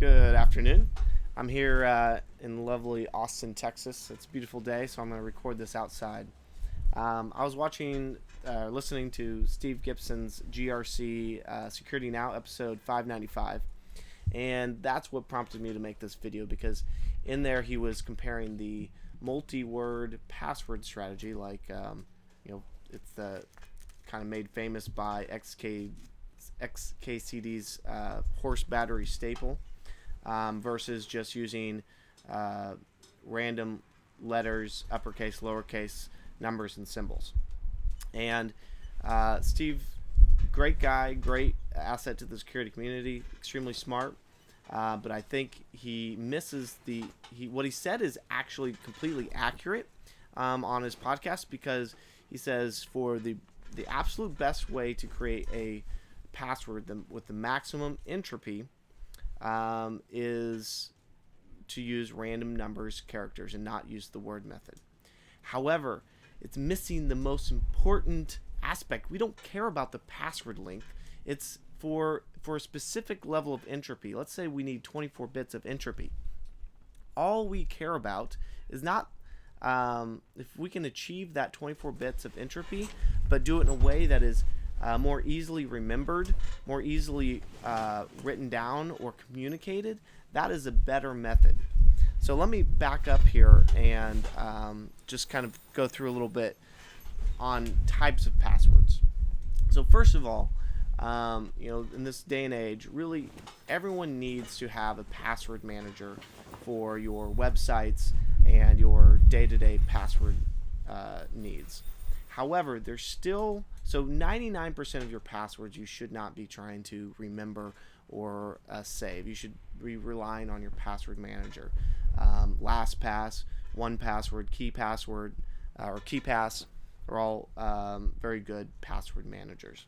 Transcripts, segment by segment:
Good afternoon. I'm here in lovely Austin, Texas. It's a beautiful day, so I'm going to record this outside. I was listening to Steve Gibson's GRC Security Now episode 595, and that's what prompted me to make this video because in there he was comparing the multi-word password strategy, it's the kind of made famous by XKCD's horse battery staple. Versus just using random letters, uppercase, lowercase, numbers, and symbols. And Steve, great guy, great asset to the security community, extremely smart. But I think he misses what he said is actually completely accurate on his podcast, because he says for the absolute best way to create a password with the maximum entropy is to use random numbers, characters, and not use the word method. However, it's missing the most important aspect. We don't care about the password length. It's for a specific level of entropy. Let's say we need 24 bits of entropy. All we care about is not if we can achieve that 24 bits of entropy, but do it in a way that is more easily remembered, more easily written down or communicated. That is a better method. So let me back up here and just kind of go through a little bit on types of passwords. So first of all, in this day and age, really everyone needs to have a password manager for your websites and your day-to-day password needs. However, there's still, 99% of your passwords you should not be trying to remember or save. You should be relying on your password manager. LastPass, 1Password, KeyPassword, or KeyPass are all very good password managers.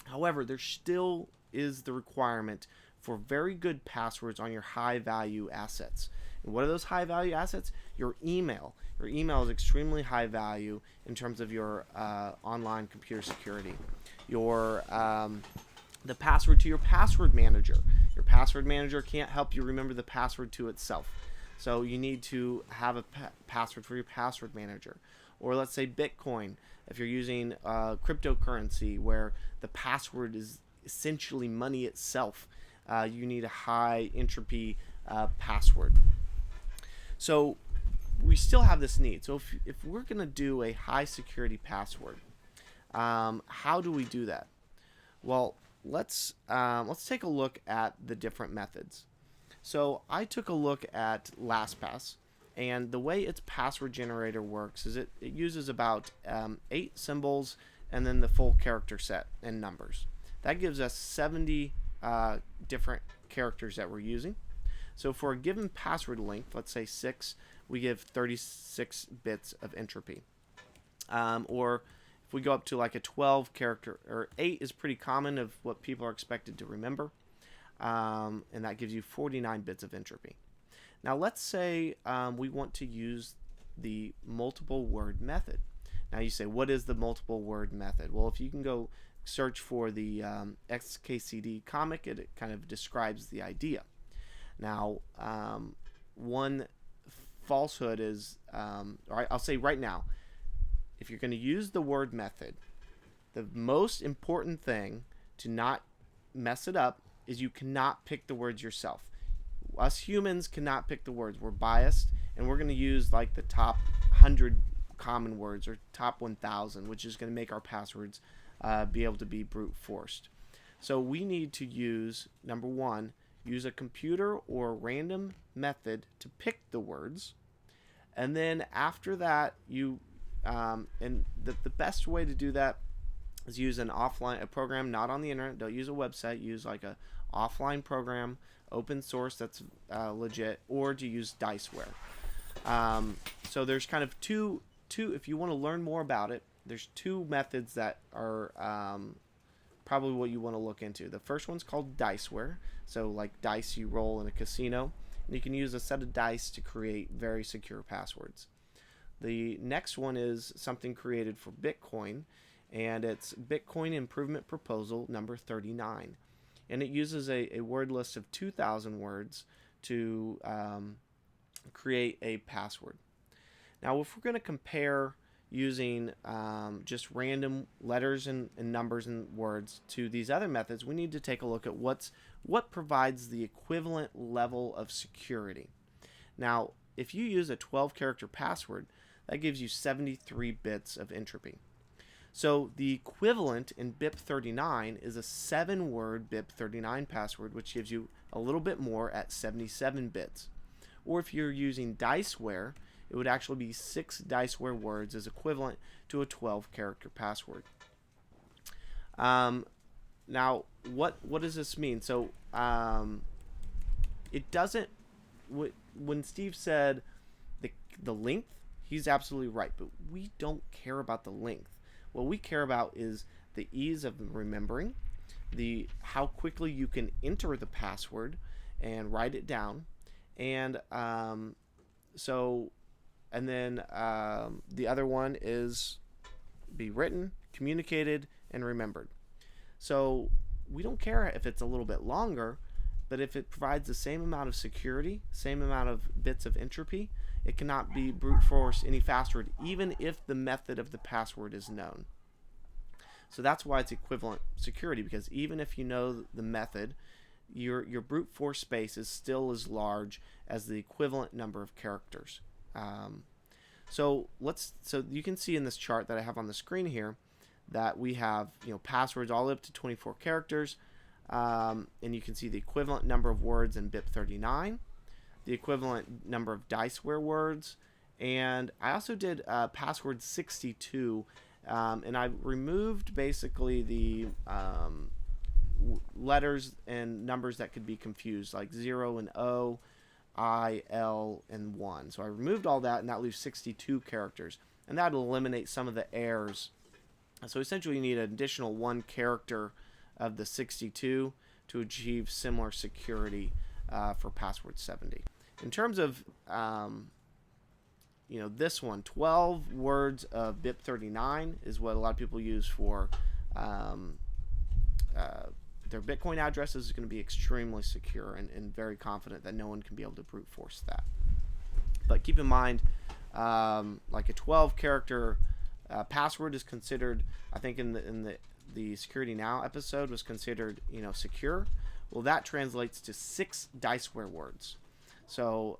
However, there still is the requirement for very good passwords on your high-value assets. And what are those high-value assets? Your email. Your email is extremely high value in terms of your online computer security. The password to your password manager. Your password manager can't help you remember the password to itself. So you need to have a password for your password manager. Or let's say Bitcoin. If you're using cryptocurrency where the password is essentially money itself, you need a high entropy password. So we still have this need. So if we're going to do a high security password, how do we do that? Well, let's take a look at the different methods. So I took a look at LastPass, and the way its password generator works is it uses about 8 symbols and then the full character set and numbers. That gives us 70 different characters that we're using. So for a given password length, let's say 6, we give 36 bits of entropy. Or if we go up to like a 12 character, or 8 is pretty common of what people are expected to remember. And that gives you 49 bits of entropy. Now let's say we want to use the multiple word method. Now you say, what is the multiple word method? Well, if you can go search for the XKCD comic, it kind of describes the idea. Now, one falsehood is, I'll say right now, if you're going to use the word method, the most important thing to not mess it up is you cannot pick the words yourself. Us humans cannot pick the words. We're biased, and we're going to use like the top 100 common words or top 1,000, which is going to make our passwords be able to be brute forced. So we need to use, number one, use a computer or random method to pick the words. And then after that, and the best way to do that is use a program not on the internet. Don't use a website. Use like a offline program, open source that's legit, or to use Diceware. So there's kind of two. If you want to learn more about it, there's 2 methods that are probably what you want to look into. The first one's called Diceware. So like dice you roll in a casino, and you can use a set of dice to create very secure passwords. The next one is something created for Bitcoin, and it's Bitcoin Improvement Proposal number 39. and it uses a word list of 2,000 words to create a password. Now, if we're going to compare using just random letters and numbers and words to these other methods, we need to take a look at what provides the equivalent level of security. Now, if you use a 12-character password, that gives you 73 bits of entropy. So the equivalent in BIP39 is a 7-word BIP39 password, which gives you a little bit more at 77 bits. Or if you're using Diceware, it would actually be 6 Diceware words is equivalent to a 12-character password. Now, what does this mean? So it doesn't. When Steve said the length, he's absolutely right. But we don't care about the length. What we care about is the ease of remembering, how quickly you can enter the password and write it down, and then the other one is be written, communicated, and remembered. So we don't care if it's a little bit longer, but if it provides the same amount of security, same amount of bits of entropy, it cannot be brute force any faster, even if the method of the password is known. So that's why it's equivalent security, because even if you know the method, your brute force space is still as large as the equivalent number of characters. So you can see in this chart that I have on the screen here that we have passwords all up to 24 characters, and you can see the equivalent number of words in BIP39, the equivalent number of Diceware words, and I also did password 62, and I removed basically the letters and numbers that could be confused, like 0 and O, I, L, and 1. So I removed all that, and that leaves 62 characters, and that will eliminate some of the errors. So essentially you need an additional 1 character of the 62 to achieve similar security for password 70. In terms of this one, 12 words of BIP39 is what a lot of people use for their Bitcoin addresses. Is going to be extremely secure and very confident that no one can be able to brute force that. But keep in mind, like a 12-character password is considered, I think in the Security Now episode, was considered secure. Well, that translates to 6 Diceware words. So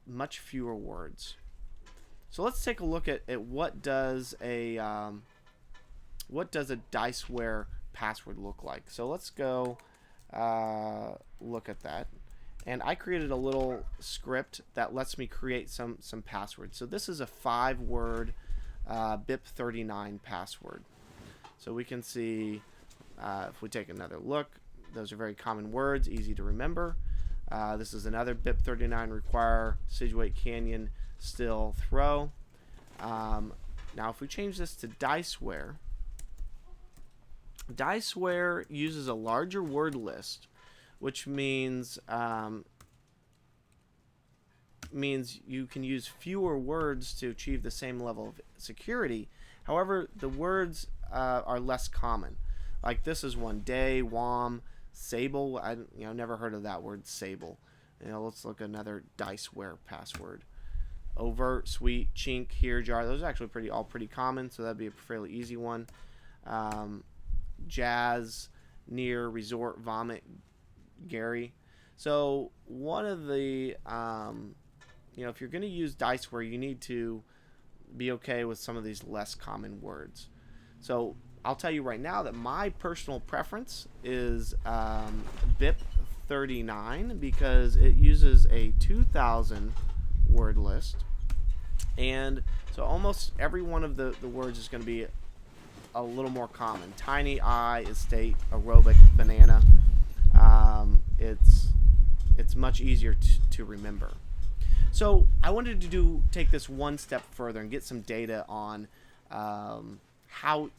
much fewer words. So let's take a look at what does a Diceware password look like. So let's go look at that. And I created a little script that lets me create some passwords. So this is a 5-word BIP39 password. So we can see if we take another look, those are very common words, easy to remember. This is another BIP39 require, Situate, Canyon, still, throw. Now if we change this to Diceware, Diceware uses a larger word list, which means you can use fewer words to achieve the same level of security. However, the words are less common. Like this is one, day, WOM, Sable. I never heard of that word, Sable. Let's look at another Diceware password. Overt, sweet, chink, here, jar. Those are actually all pretty common, so that'd be a fairly easy one. Jazz, near, resort, vomit, Gary. So one of the if you're going to use Diceware, you need to be okay with some of these less common words. So I'll tell you right now that my personal preference is BIP39 because it uses a 2,000 word list, and so almost every one of the words is going to be a little more common. Tiny, eye, estate, aerobic, banana. It's much easier to remember. So I wanted to take this one step further and get some data on how,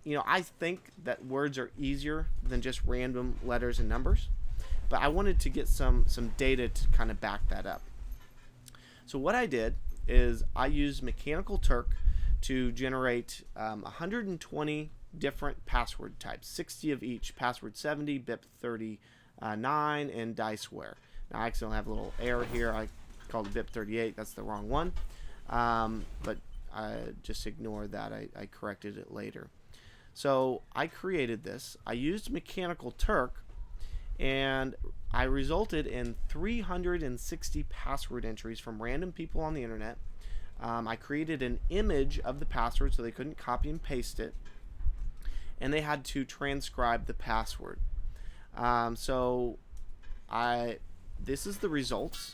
I think that words are easier than just random letters and numbers, but I wanted to get some data to kind of back that up. So what I did is I used Mechanical Turk to generate 120 different password types, 60 of each: password 70, BIP 39, and diceware. Now I accidentally have a little error here. I called it BIP 38. That's the wrong one. But just ignore that. I corrected it later. So I created this. I used Mechanical Turk, and I resulted in 360 password entries from random people on the internet. I created an image of the password so they couldn't copy and paste it, and they had to transcribe the password. This is the results,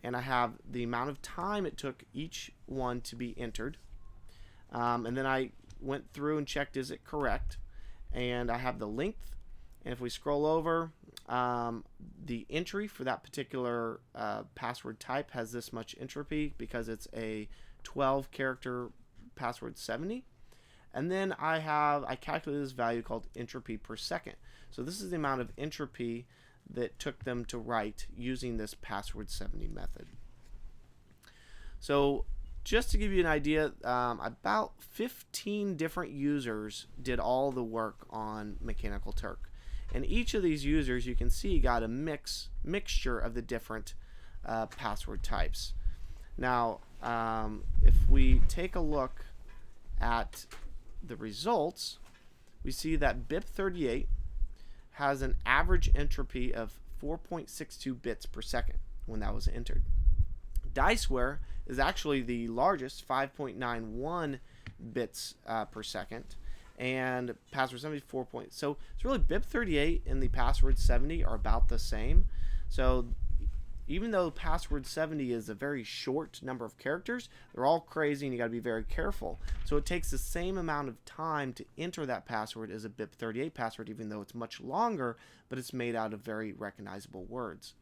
and I have the amount of time it took each one to be entered, and then I went through and checked, is it correct, and I have the length. And if we scroll over, the entry for that particular password type has this much entropy because it's a 12 character password 70. And then I calculated this value called entropy per second. So this is the amount of entropy that took them to write using this password 70 method. So just to give you an idea, about 15 different users did all the work on Mechanical Turk. And each of these users, you can see, got a mixture of the different password types. Now, if we take a look at the results, we see that BIP 38 has an average entropy of 4.62 bits per second when that was entered. Diceware is actually the largest, 5.91 bits per second, and password 74 points. So it's really BIP 38 and the password 70 are about the same. So even though password 70 is a very short number of characters, they're all crazy and you got to be very careful. So it takes the same amount of time to enter that password as a BIP 38 password, even though it's much longer, but it's made out of very recognizable words.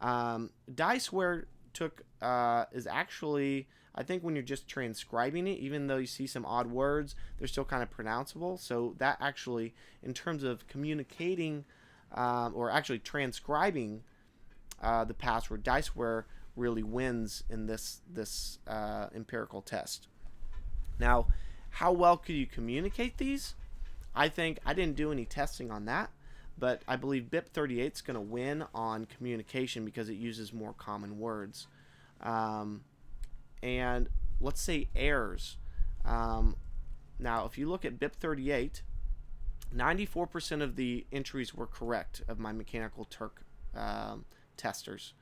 Diceware is actually, I think when you're just transcribing it, even though you see some odd words, they're still kind of pronounceable. So that actually, in terms of communicating or actually transcribing the password, Diceware really wins in this empirical test. Now, how well could you communicate these? I think I didn't do any testing on that, but I believe BIP 38 is going to win on communication because it uses more common words. And let's say errors. Now, if you look at BIP 38, 94% of the entries were correct of my Mechanical Turk testers,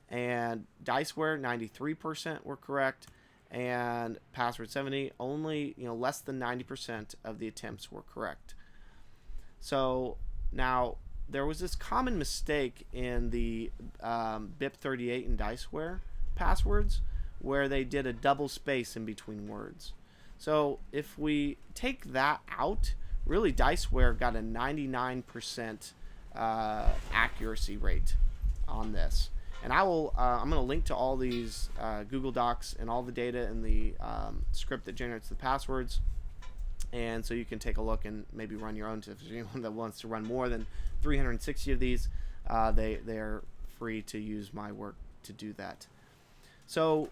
and Diceware 93% were correct, and password 70 only less than 90% of the attempts were correct. So now there was this common mistake in the BIP 38 and Diceware passwords where they did a double space in between words. So if we take that out, really Diceware got a 99% accuracy rate on this. And I'm going to link to all these Google Docs and all the data in the script that generates the passwords, and so you can take a look and maybe run your own. If there's anyone that wants to run more than 360 of these, they're free to use my work to do that. So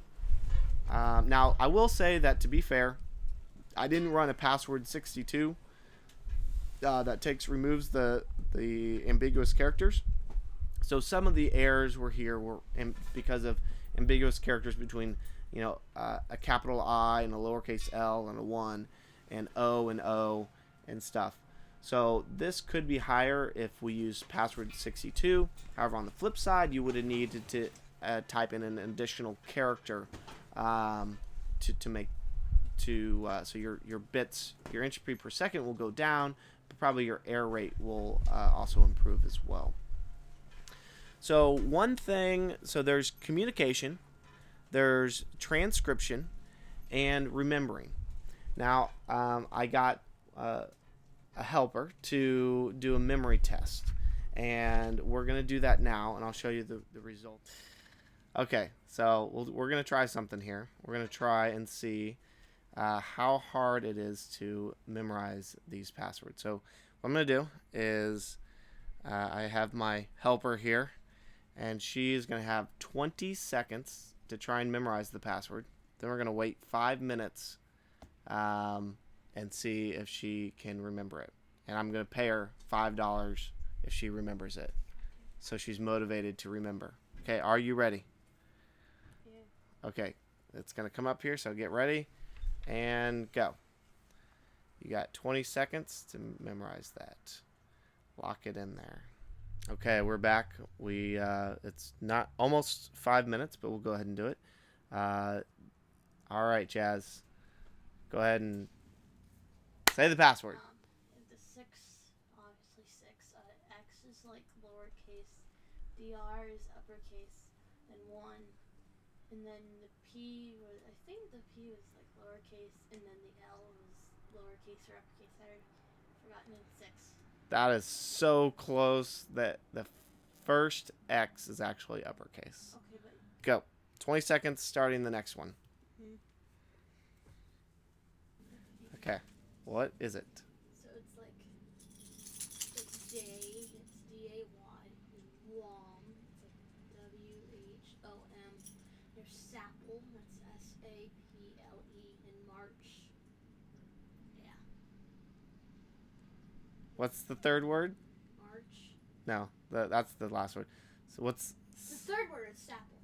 now I will say that, to be fair, I didn't run a password 62 that removes the ambiguous characters. So some of the errors were because of ambiguous characters between a capital I and a lowercase l and a 1 and O and stuff. So this could be higher if we use password 62. However, on the flip side, you would have needed to type in an additional character so your bits, your entropy per second will go down, but probably your error rate will also improve as well. So there's communication, there's transcription, and remembering. Now, I got a helper to do a memory test, and we're going to do that now, and I'll show you the results. Okay, so we're going to try something here. We're going to try and see how hard it is to memorize these passwords. So what I'm going to do is I have my helper here, and she's going to have 20 seconds to try and memorize the password. Then we're going to wait 5 minutes and see if she can remember it. And I'm going to pay her $5 if she remembers it. So she's motivated to remember. Okay, are you ready? Yeah. Okay, it's going to come up here, so get ready and go. You got 20 seconds to memorize that. Lock it in there. Okay, we're back. It's not almost 5 minutes, but we'll go ahead and do it. All right, Jazz. Go ahead and say the password. The 6, obviously 6. X is like lowercase. DR is uppercase. Then 1. And then the P was, I think the P was like lowercase. And then the L was lowercase or uppercase. I had forgotten it. 6. That is so close that the first X is actually uppercase. Okay, but. Go. 20 seconds starting the next one. Okay. What is it? So it's like, it's day, it's D-A-Y, and WOM, it's like W-H-O-M. There's SAPL, that's S-A-P-L-E, and March. Yeah. What's the third word? March. No, that's the last word. So what's... The third word is SAPL.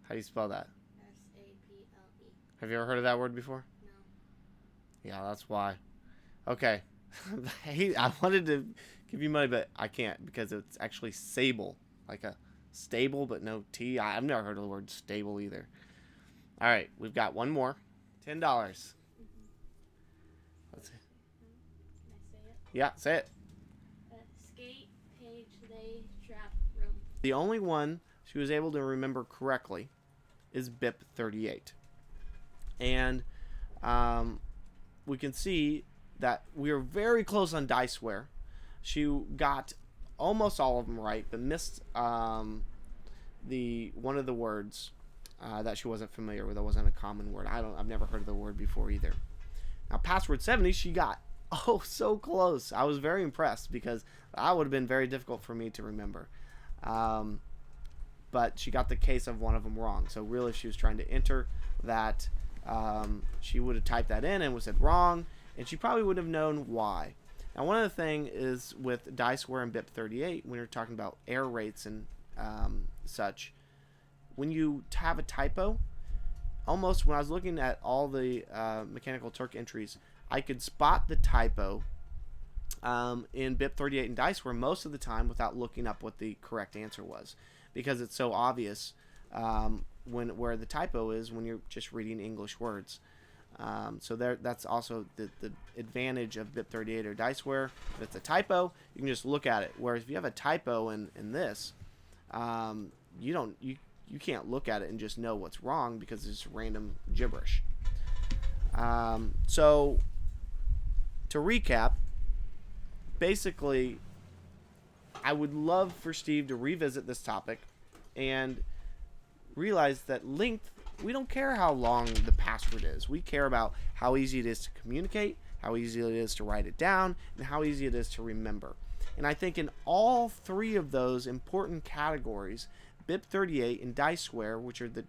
How do you spell that? S-A-P-L-E. Have you ever heard of that word before? No. Yeah, that's why. Okay. I wanted to give you money, but I can't because it's actually sable. Like a stable, but no T. I've never heard of the word stable either. All right, we've got one more. $10. Let's see. Can I say it? Yeah, say it. Skate, page, lay, trap, room. The only one she was able to remember correctly is BIP 38. And we can see that we are very close on Diceware. She got almost all of them right, but missed the one of the words that she wasn't familiar with. That wasn't a common word. I've never heard of the word before either. Now, password 70, she got so close. I was very impressed because that would have been very difficult for me to remember. But she got the case of one of them wrong. So really, if she was trying to enter that, she would have typed that in and was said wrong, and she probably would have known why. Now, one of the things is with Diceware and BIP 38, when you're talking about error rates and such, when you have a typo, almost when I was looking at all the Mechanical Turk entries, I could spot the typo in BIP 38 and Diceware most of the time without looking up what the correct answer was, because it's so obvious where the typo is when you're just reading English words. So that's also the advantage of BIP 38 or Diceware. If it's a typo, you can just look at it. Whereas if you have a typo in this, you can't look at it and just know what's wrong because it's random gibberish. So to recap, basically, I would love for Steve to revisit this topic and realize that length, we don't care how long the password is. We care about how easy it is to communicate, how easy it is to write it down, and how easy it is to remember. And I think in all three of those important categories, BIP 38 and Diceware, which are the,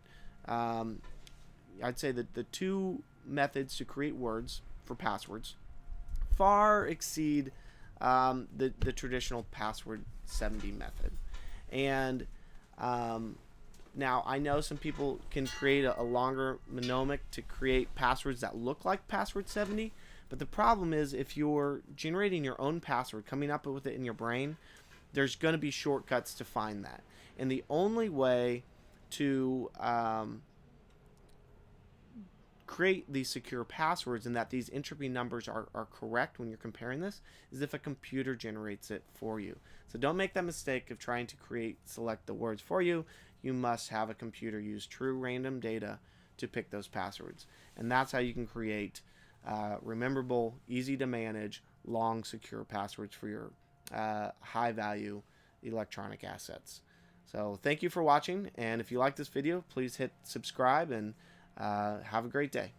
I'd say that the two methods to create words for passwords, far exceed the traditional password 70 method. And now, I know some people can create a longer mnemonic to create passwords that look like password 70, but the problem is if you're generating your own password, coming up with it in your brain, there's going to be shortcuts to find that. And the only way to create these secure passwords and that these entropy numbers are correct when you're comparing this is if a computer generates it for you. So don't make that mistake of trying to select the words for you. You must have a computer use true random data to pick those passwords. And that's how you can create rememberable, easy to manage, long, secure passwords for your high value electronic assets. So thank you for watching. And if you like this video, please hit subscribe and have a great day.